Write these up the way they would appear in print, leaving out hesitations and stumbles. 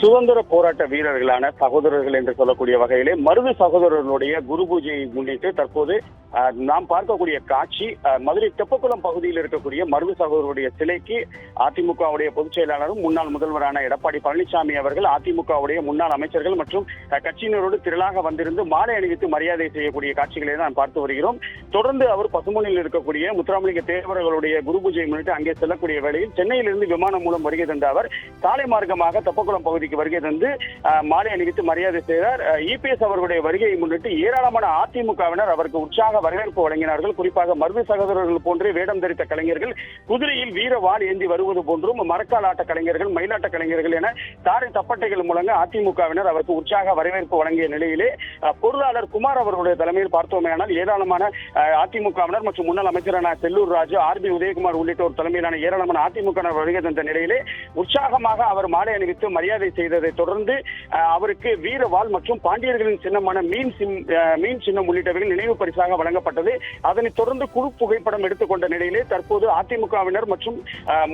சுதந்திர போராட்ட வீரர்களான சகோதரர்கள் என்று சொல்லக்கூடிய வகையிலே மருது சகோதரர்களுடைய குரு பூஜையை முன்னிட்டு தற்போது நாம் பார்க்கக்கூடிய காட்சி மதுரை தெப்பக்குளம் பகுதியில் இருக்கக்கூடிய மருது சகோதரருடைய சிலைக்கு அதிமுகவுடைய பொதுச் செயலாளரும் முன்னாள் முதல்வரான எடப்பாடி பழனிசாமி அவர்கள் அதிமுகவுடைய முன்னாள் அமைச்சர்கள் மற்றும் கட்சியினரோடு திரளாக வந்திருந்து மாலை அணிவித்து மரியாதை செய்யக்கூடிய காட்சிகளை தான் பார்த்து வருகிறோம். தொடர்ந்து அவர் பசுமொழியில் இருக்கக்கூடிய முத்துராமலிங்க தேவர்களுடைய குரு பூஜையை முன்னிட்டு அங்கே செல்லக்கூடிய வேளையில் சென்னையிலிருந்து விமானம் மூலம் வருகை தந்த அவர் சாலை மார்க்கமாக தெப்பக்குளம் பகுதிக்கு வருகை தந்து மாலை அணிவித்து மரியாதை செய்தார். இபிஎஸ் அவர்களுடைய வருகையை முன்னிட்டு ஏராளமான அதிமுகவினர் அவருக்கு உற்சாக வரவேற்பு வழங்கினார்கள். குறிப்பாக மருது சகோதரர்கள் போன்றே வேடம் தரித்த கலைஞர்கள், குதிரையில் வீர வாள் ஏந்தி வருவது போன்றும் மரக்கால் ஆட்ட கலைஞர்கள், மயிலாட்ட கலைஞர்கள் என தாரை தப்பட்டைகள் மூலங்க அதிமுகவினர் அவருக்கு உற்சாக வரவேற்பு வழங்கிய நிலையிலே பொருளாளர் குமார் அவர்களுடைய தலைமையில் பார்த்தோமேயானால் ஏராளமான அதிமுகவினர் மற்றும் முன்னாள் அமைச்சரான செல்லூர் ராஜு, ஆர்பி உதயகுமார் உள்ளிட்டோர் தலைமையிலான ஏராளமான அதிமுகவினர் வருகை தந்த நிலையிலே உற்சாகமாக அவர் மாலை அணிவித்து மரியாதை செய்ததை தொடர்ந்து அவருக்கு வீரவாள் மற்றும் பாண்டியர்களின் சின்னமான மீன் சின்னம் உள்ளிட்டவைகள் நினைவு பரிசாக வழங்கப்பட்டது. அதனைத் தொடர்ந்து குழு புகைப்படம் எடுத்துக்கொண்ட நிலையிலே தற்போது அதிமுகவினர் மற்றும்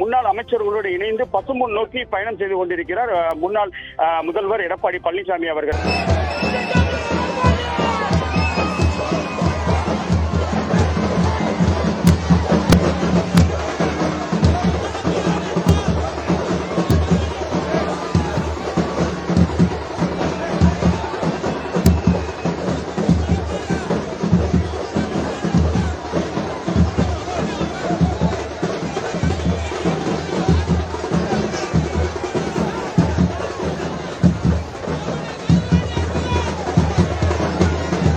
முன்னாள் அமைச்சர்களோடு இணைந்து பசும்பொன் நோக்கி பயணம் செய்து கொண்டிருக்கிறார் முன்னாள் முதல்வர் எடப்பாடி பழனிசாமி அவர்கள்.